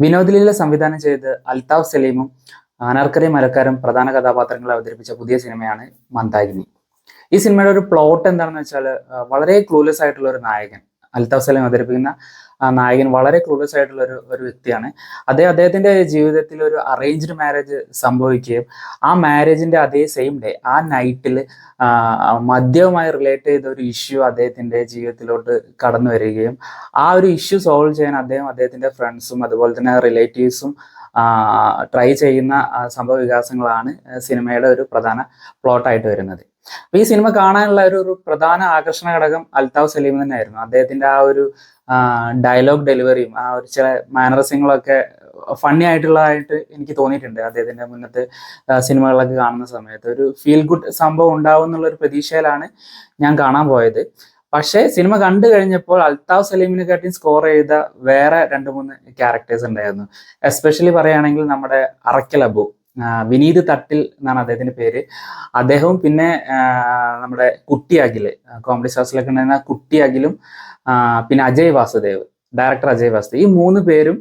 വിനോദ് ലീല സംവിധാനം ചെയ്ത് അൽതാഫ് സലീമും അനാർക്കലി മരക്കാരും പ്രധാന കഥാപാത്രങ്ങളെ അവതരിപ്പിച്ച പുതിയ സിനിമയാണ് മന്ദാകിനി. ഈ സിനിമയുടെ ഒരു പ്ലോട്ട് എന്താണെന്ന് വെച്ചാൽ വളരെ ക്ലൂലെസ് ആയിട്ടുള്ള ഒരു നായകൻ, അൽതാഫ് സലീം അവതരിപ്പിക്കുന്ന ആ നായകൻ വളരെ ക്ലൂലെസ് ആയിട്ടുള്ള ഒരു വ്യക്തിയാണ്. അദ്ദേഹത്തിന്റെ ജീവിതത്തിൽ ഒരു അറേഞ്ച്ഡ് മാരേജ് സംഭവിക്കുകയും ആ മാരേജിന്റെ അതേ സെയിം ഡേ ആ നൈറ്റിൽ മദ്യവുമായി റിലേറ്റ് ചെയ്ത ഒരു ഇഷ്യൂ അദ്ദേഹത്തിന്റെ ജീവിതത്തിലോട്ട് കടന്നു വരികയും ആ ഒരു ഇഷ്യൂ സോൾവ് ചെയ്യാൻ അദ്ദേഹത്തിന്റെ ഫ്രണ്ട്സും അതുപോലെ തന്നെ റിലേറ്റീവ്സും ട്രൈ ചെയ്യുന്ന സംഭവ വികാസങ്ങളാണ് സിനിമയുടെ ഒരു പ്രധാന പ്ലോട്ടായിട്ട് വരുന്നത്. അപ്പൊ ഈ സിനിമ കാണാനുള്ള ഒരു പ്രധാന ആകർഷണ ഘടകം അൽതാഫ് സലീം തന്നെയായിരുന്നു. അദ്ദേഹത്തിന്റെ ആ ഒരു ഡയലോഗ് ഡെലിവറിയും ആ ഒരു ചില മാനറിസങ്ങളൊക്കെ ഫണ്ണി ആയിട്ടുള്ളതായിട്ട് എനിക്ക് തോന്നിയിട്ടുണ്ട്. അദ്ദേഹത്തിന്റെ മുന്നത്തെ സിനിമകളൊക്കെ കാണുന്ന സമയത്ത് ഒരു ഫീൽ ഗുഡ് സംഭവം ഉണ്ടാവും എന്നുള്ള ഒരു പ്രതീക്ഷയിലാണ് ഞാൻ കാണാൻ പോയത്. പക്ഷേ സിനിമ കണ്ടു കഴിഞ്ഞപ്പോൾ അൽതാഫ് സലീമിനെ കാട്ടി സ്കോർ ചെയ്ത വേറെ രണ്ട് മൂന്ന് ക്യാരക്ടേഴ്സ് ഉണ്ടായിരുന്നു. എസ്പെഷ്യലി പറയുകയാണെങ്കിൽ നമ്മുടെ അറക്കൽ അബു, വിനീത് തട്ടിൽ എന്നാണ് അദ്ദേഹത്തിന്റെ പേര്. അദ്ദേഹവും പിന്നെ നമ്മുടെ കുട്ടി അഖില്, കോമഡി സ്റ്റാർസിലൊക്കെ ഉണ്ടായിരുന്ന കുട്ടി അഖിലും പിന്നെ അജയ് വാസുദേവ്, ഡയറക്ടർ അജയ് വാസുദേവ്, ഈ മൂന്ന് പേരും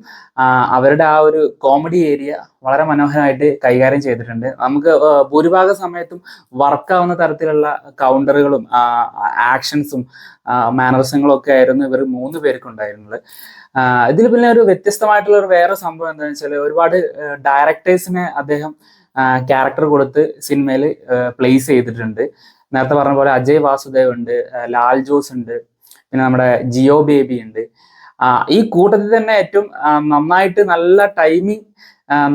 അവരുടെ ആ ഒരു കോമഡി ഏരിയ വളരെ മനോഹരമായിട്ട് കൈകാര്യം ചെയ്തിട്ടുണ്ട്. നമുക്ക് ഭൂരിഭാഗ സമയത്തും വർക്കാവുന്ന തരത്തിലുള്ള കൗണ്ടറുകളും ആക്ഷൻസും മാനറിസങ്ങളും ഒക്കെ ആയിരുന്നു ഇവർ മൂന്ന് പേർക്കുണ്ടായിരുന്നത്. ഇതിൽ പിന്നെ ഒരു വ്യത്യസ്തമായിട്ടുള്ള ഒരു വേറെ സംഭവം എന്താണെന്ന് വെച്ചാൽ ഒരുപാട് ഡയറക്ടേഴ്സിനെ അദ്ദേഹം ക്യാരക്ടർ കൊടുത്ത് സിനിമയിൽ പ്ലേസ് ചെയ്തിട്ടുണ്ട്. നേരത്തെ പറഞ്ഞ പോലെ അജയ് വാസുദേവ് ഉണ്ട്, ലാൽ ജോസ് ഉണ്ട്, പിന്നെ നമ്മുടെ ജിയോ ബേബി ഉണ്ട്. ഈ കൂട്ടത്തിൽ തന്നെ ഏറ്റവും നന്നായിട്ട് നല്ല ടൈമിങ്,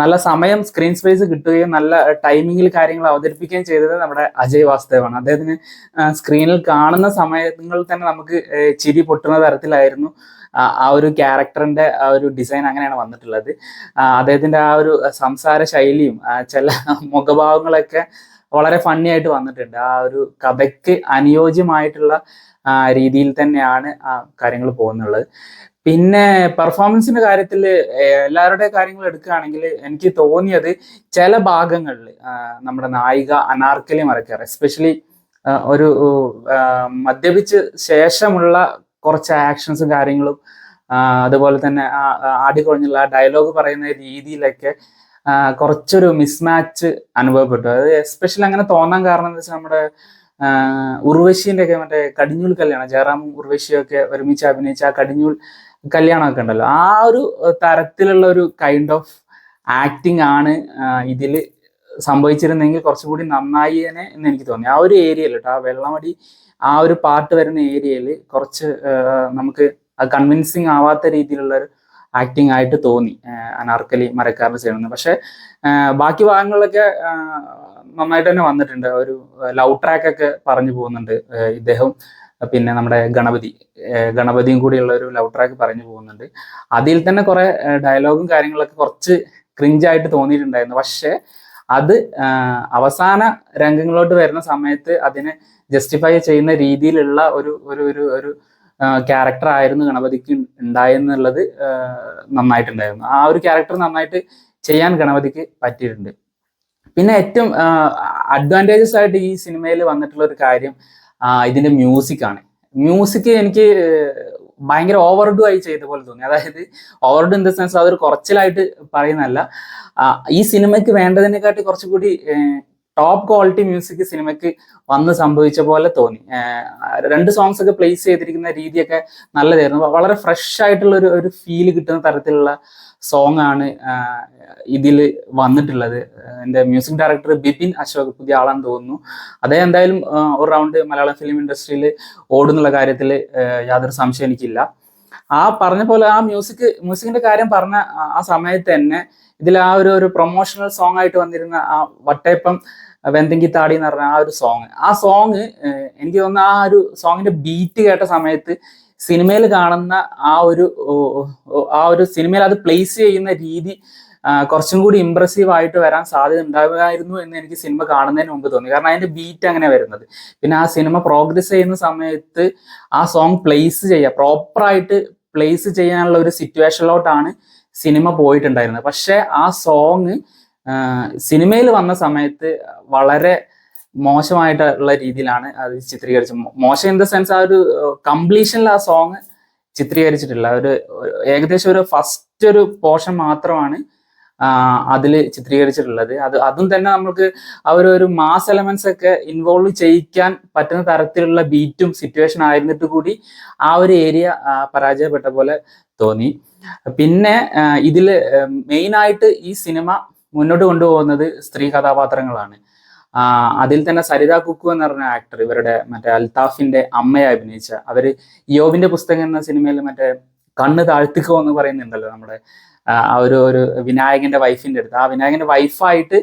നല്ല സമയം സ്ക്രീൻ സ്പേസ് കിട്ടുകയും നല്ല ടൈമിങ്ങിൽ കാര്യങ്ങൾ അവതരിപ്പിക്കുകയും ചെയ്തത് നമ്മുടെ അജയ് വാസുദേവാണ്. അദ്ദേഹത്തിന് സ്ക്രീനിൽ കാണുന്ന സമയങ്ങളിൽ തന്നെ നമുക്ക് ചിരി പൊട്ടുന്ന തരത്തിലായിരുന്നു ആ ഒരു ക്യാരക്ടറിന്റെ ആ ഒരു ഡിസൈൻ അങ്ങനെയാണ് വന്നിട്ടുള്ളത്. അദ്ദേഹത്തിന്റെ ആ ഒരു സംസാര ശൈലിയും ചില മുഖഭാവങ്ങളൊക്കെ വളരെ ഫണ്ണി ആയിട്ട് വന്നിട്ടുണ്ട്. ആ ഒരു കഥയ്ക്ക് അനുയോജ്യമായിട്ടുള്ള രീതിയിൽ തന്നെയാണ് ആ കാര്യങ്ങൾ പോകുന്നുള്ളത്. പിന്നെ പെർഫോമൻസിന്റെ കാര്യത്തിൽ എല്ലാവരുടെ കാര്യങ്ങൾ എടുക്കുകയാണെങ്കിൽ എനിക്ക് തോന്നിയത് ചില ഭാഗങ്ങളിൽ നമ്മുടെ നായിക അനാർക്കലി മരക്കാർ എസ്പെഷ്യലി ഒരു മദ്യപിച്ച് ശേഷമുള്ള കുറച്ച് ആക്ഷൻസും കാര്യങ്ങളും അതുപോലെ തന്നെ ആടിക്കൊഴിഞ്ഞുള്ള ഡയലോഗ് പറയുന്ന രീതിയിലൊക്കെ കുറച്ചൊരു മിസ്മാച്ച് അനുഭവപ്പെട്ടു. അത് എസ്പെഷ്യലി അങ്ങനെ തോന്നാൻ കാരണം എന്താ വെച്ചാൽ നമ്മുടെ ഉർവശീന്റെ ഒക്കെ മറ്റേ കടിഞ്ഞൂൽ കല്യാണം, ജയറാമും ഉർവശിയും ഒക്കെ ഒരുമിച്ച് അഭിനയിച്ച ആ കടിഞ്ഞൂൽ കല്യാണമൊക്കെ ഉണ്ടല്ലോ, ആ ഒരു തരത്തിലുള്ള ഒരു കൈൻഡ് ഓഫ് ആക്ടിങ് ആണ് ഇതിൽ സംഭവിച്ചിരുന്നെങ്കിൽ കുറച്ചുകൂടി നന്നായിനെ എന്ന് എനിക്ക് തോന്നി. ആ ഒരു ഏരിയയിൽ കേട്ടോ, ആ വെള്ളമടി ആ ഒരു പാർട്ട് വരുന്ന ഏരിയയിൽ കുറച്ച് നമുക്ക് കൺവിൻസിങ് ആവാത്ത രീതിയിലുള്ള ഒരു ആക്ടിങ് ആയിട്ട് തോന്നി അനാർക്കലി മരക്കാരുടെ ചെയ്യുന്നത്. പക്ഷെ ബാക്കി ഭാഗങ്ങളിലൊക്കെ നന്നായിട്ട് തന്നെ വന്നിട്ടുണ്ട്. ഒരു ലവ് ട്രാക്ക് ഒക്കെ പറഞ്ഞു പോകുന്നുണ്ട് ഇദ്ദേഹം, പിന്നെ നമ്മുടെ ഗണപതിയും കൂടിയുള്ള ഒരു ലവ് ട്രാക്ക് പറഞ്ഞു പോകുന്നുണ്ട്. അതിൽ തന്നെ കുറെ ഡയലോഗും കാര്യങ്ങളൊക്കെ കുറച്ച് ക്രിഞ്ചായിട്ട് തോന്നിയിട്ടുണ്ടായിരുന്നു. പക്ഷെ അത് അവസാന രംഗങ്ങളിലോട്ട് വരുന്ന സമയത്ത് അതിനെ ജസ്റ്റിഫൈ ചെയ്യുന്ന രീതിയിലുള്ള ഒരു ഒരു ഒരു ഒരു ക്യാരക്ടർ ആയിരുന്നു ഗണപതിക്ക് ഉണ്ടായെന്നുള്ളത് നന്നായിട്ടുണ്ടായിരുന്നു. ആ ഒരു ക്യാരക്ടർ നന്നായിട്ട് ചെയ്യാൻ ഗണപതിക്ക് പറ്റിയിട്ടുണ്ട്. പിന്നെ ഏറ്റവും അഡ്വാൻറ്റേജസ് ആയിട്ട് ഈ സിനിമയിൽ വന്നിട്ടുള്ള ഒരു കാര്യം ഇതിന്റെ മ്യൂസിക് ആണ്. മ്യൂസിക് എനിക്ക് ഭയങ്കര ഓവർഡു ആയി ചെയ്ത പോലെ തോന്നി. അതായത് ഓവർഡു ഇൻ ദ സെൻസ് അതൊരു കുറച്ചിലായിട്ട് പറയുന്നതല്ല, ഈ സിനിമയ്ക്ക് വേണ്ടതിനെക്കാട്ടി കുറച്ചുകൂടി ടോപ്പ് ക്വാളിറ്റി മ്യൂസിക് സിനിമയ്ക്ക് വന്ന് സംഭവിച്ച പോലെ തോന്നി. രണ്ട് സോങ്സ് ഒക്കെ പ്ലേസ് ചെയ്തിരിക്കുന്ന രീതിയൊക്കെ നല്ലതായിരുന്നു. വളരെ ഫ്രഷ് ആയിട്ടുള്ള ഒരു ഫീല് കിട്ടുന്ന തരത്തിലുള്ള സോങ് ആണ് ഇതിൽ വന്നിട്ടുള്ളത്. എൻ്റെ മ്യൂസിക് ഡയറക്ടർ ബിപിൻ അശോക്, പുതിയ ആളാന്ന് തോന്നുന്നു. അദ്ദേഹം എന്തായാലും ഒരു റൗണ്ട് മലയാളം ഫിലിം ഇൻഡസ്ട്രിയിൽ ഓടുന്നുള്ള കാര്യത്തിൽ യാതൊരു സംശയം എനിക്കില്ല. ആ പറഞ്ഞ പോലെ ആ മ്യൂസിക്കിന്റെ കാര്യം പറഞ്ഞ ആ സമയത്ത് തന്നെ ഇതിൽ ആ ഒരു പ്രൊമോഷണൽ സോങ് ആയിട്ട് വന്നിരുന്ന ആ വട്ടയപ്പം വെന്തെങ്കി താടി എന്ന് പറഞ്ഞ ആ സോങ് എനിക്ക് തോന്നുന്നു ആ ഒരു സോങ്ങിന്റെ ബീറ്റ് കേട്ട സമയത്ത് സിനിമയിൽ കാണുന്ന ആ ഒരു സിനിമയിൽ അത് പ്ലേസ് ചെയ്യുന്ന രീതി കുറച്ചും കൂടി ഇംപ്രസീവ് ആയിട്ട് വരാൻ സാധ്യത ഉണ്ടാകുമായിരുന്നു എന്ന് എനിക്ക് സിനിമ കാണുന്നതിന് മുമ്പ് തോന്നി. കാരണം അതിന്റെ ബീറ്റ് അങ്ങനെ വരുന്നത്. പിന്നെ ആ സിനിമ പ്രോഗ്രസ് ചെയ്യുന്ന സമയത്ത് ആ സോങ് പ്രോപ്പറായിട്ട് പ്ലേസ് ചെയ്യാനുള്ള ഒരു സിറ്റുവേഷനിലോട്ടാണ് സിനിമ പോയിട്ടുണ്ടായിരുന്നത്. പക്ഷെ ആ സോങ് സിനിമയിൽ വന്ന സമയത്ത് വളരെ മോശമായിട്ടുള്ള രീതിയിലാണ് അത് ചിത്രീകരിച്ചത്. മോശം ഇൻ ദ സെൻസ് ആ ഒരു കംപ്ലീഷനിൽ ആ സോങ് ചിത്രീകരിച്ചിട്ടില്ല. ഏകദേശം ഒരു ഫസ്റ്റ് ഒരു പോർഷൻ മാത്രമാണ് അതിൽ ചിത്രീകരിച്ചിട്ടുള്ളത്. അതും തന്നെ നമുക്ക് ഒരു മാസ് എലമെന്റ്സ് ഒക്കെ ഇൻവോൾവ് ചെയ്യിക്കാൻ പറ്റുന്ന തരത്തിലുള്ള ബീറ്റും സിറ്റുവേഷൻ ആയിരുന്നിട്ട് കൂടി ആ ഒരു ഏരിയ പരാജയപ്പെട്ട പോലെ തോന്നി. പിന്നെ ഇതില് മെയിനായിട്ട് ഈ സിനിമ മുന്നോട്ട് കൊണ്ടുപോകുന്നത് സ്ത്രീ കഥാപാത്രങ്ങളാണ്. അതിൽ തന്നെ സരിത കുക്കു എന്ന് പറഞ്ഞ ആക്ടർ, ഇവരുടെ മറ്റേ അൽത്താഫിന്റെ അമ്മയെ അഭിനയിച്ച, അവര് യോബിന്റെ പുസ്തകം എന്ന സിനിമയിൽ മറ്റേ കണ്ണ് താഴ്ത്തിക്കോ എന്ന് പറയുന്നുണ്ടല്ലോ, നമ്മുടെ ഒരു വിനായകന്റെ വൈഫിന്റെ അടുത്ത്. ആ വിനായകന്റെ വൈഫായിട്ട്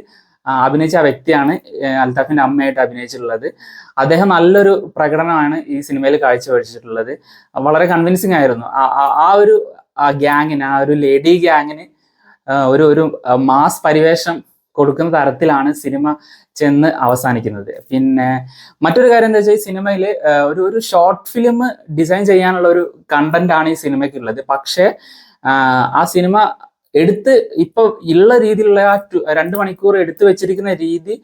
അഭിനയിച്ച ആ വ്യക്തിയാണ് അൽത്താഫിന്റെ അമ്മയായിട്ട് അഭിനയിച്ചിട്ടുള്ളത്. അദ്ദേഹം നല്ലൊരു പ്രകടനമാണ് ഈ സിനിമയിൽ കാഴ്ചവെച്ചിട്ടുള്ളത്. വളരെ കൺവിൻസിങ് ആയിരുന്നു. ആ ഒരു ഗ്യാങ്ങിന്, ആ ഒരു ലേഡി ഗ്യാങ്ങിന് ഒരു മാസ് പരിവേഷം കൊടുക്കുന്ന തരത്തിലാണ് സിനിമ ചെന്ന് അവസാനിക്കുന്നത്. പിന്നെ മറ്റൊരു കാര്യം എന്താ വെച്ചാൽ, ഈ സിനിമയിൽ ഒരു ഷോർട്ട് ഫിലിം ഡിസൈൻ ചെയ്യാനുള്ള ഒരു കണ്ടന്റ് ആണ് ഈ സിനിമയ്ക്കുള്ളത്. പക്ഷേ ആ സിനിമ ഇപ്പൊ ഉള്ള രീതിയിലുള്ള ആ 2 മണിക്കൂർ എടുത്തു വെച്ചിരിക്കുന്ന രീതി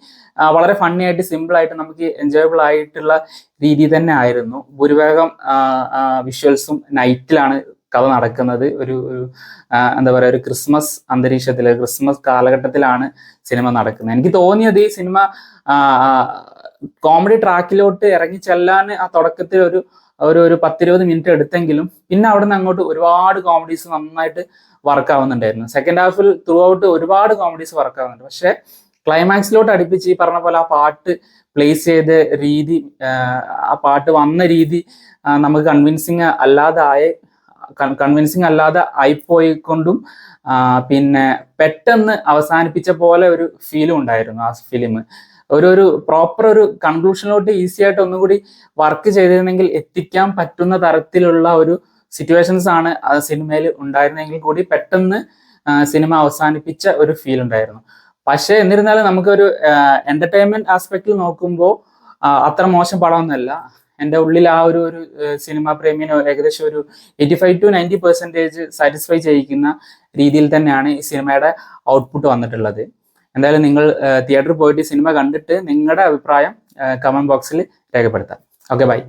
വളരെ ഫണ്ണി ആയിട്ട്, സിമ്പിൾ ആയിട്ട്, നമുക്ക് എൻജോയബിൾ ആയിട്ടുള്ള രീതി തന്നെ ആയിരുന്നു. ഭൂരിഭാഗം വിഷ്വൽസും നൈറ്റിലാണ് കഥ നടക്കുന്നത്. എന്താ പറയുക, ഒരു ക്രിസ്മസ് അന്തരീക്ഷത്തിൽ, ക്രിസ്മസ് കാലഘട്ടത്തിലാണ് സിനിമ നടക്കുന്നത്. എനിക്ക് തോന്നിയത് ഈ സിനിമ കോമഡി ട്രാക്കിലോട്ട് ഇറങ്ങി ചെല്ലാൻ ആ തുടക്കത്തിൽ ഒരു 10-20 മിനിറ്റ് എടുത്തെങ്കിലും പിന്നെ അവിടെ നിന്ന് അങ്ങോട്ട് ഒരുപാട് കോമഡീസ് നന്നായിട്ട് വർക്ക് ആവുന്നുണ്ടായിരുന്നു. സെക്കൻഡ് ഹാഫിൽ ത്രൂ ഔട്ട് ഒരുപാട് കോമഡീസ് വർക്ക് ആവുന്നുണ്ട്. പക്ഷെ ക്ലൈമാക്സിലോട്ട് അടുപ്പിച്ച് ഈ പറഞ്ഞ പോലെ ആ പാട്ട് പ്ലേസ് ചെയ്ത രീതി, ആ പാട്ട് വന്ന രീതി നമുക്ക് കൺവിൻസിങ് അല്ലാതെ ആയിപ്പോയിക്കൊണ്ടും പിന്നെ പെട്ടെന്ന് അവസാനിപ്പിച്ച പോലെ ഒരു ഫീലും ഉണ്ടായിരുന്നു ആ ഫിലിം. ഒരു പ്രോപ്പർ ഒരു കൺക്ലൂഷനിലോട്ട് ഈസി ആയിട്ട് ഒന്നുകൂടി വർക്ക് ചെയ്തിരുന്നെങ്കിൽ എത്തിക്കാൻ പറ്റുന്ന തരത്തിലുള്ള ഒരു സിറ്റുവേഷൻസ് ആണ് ആ സിനിമയിൽ ഉണ്ടായിരുന്നെങ്കിൽ കൂടി പെട്ടെന്ന് സിനിമ അവസാനിപ്പിച്ച ഒരു ഫീൽ ഉണ്ടായിരുന്നു. പക്ഷെ എന്നിരുന്നാലും നമുക്കൊരു എന്റർടൈൻമെന്റ് ആസ്പെക്റ്റിൽ നോക്കുമ്പോൾ അത്ര മോശം പടമൊന്നുമല്ല. എൻ്റെ ഉള്ളിൽ ആ ഒരു സിനിമ പ്രേമിനെ ഏകദേശം ഒരു 85-90% സാറ്റിസ്ഫൈ ചെയ്യിക്കുന്ന രീതിയിൽ തന്നെയാണ് ഈ സിനിമയുടെ ഔട്ട്പുട്ട് വന്നിട്ടുള്ളത്. എന്തായാലും നിങ്ങൾ തിയേറ്ററിൽ പോയിട്ട് സിനിമ കണ്ടിട്ട് നിങ്ങളുടെ അഭിപ്രായം കമന്റ് ബോക്സിൽ രേഖപ്പെടുത്താം. Okay, by.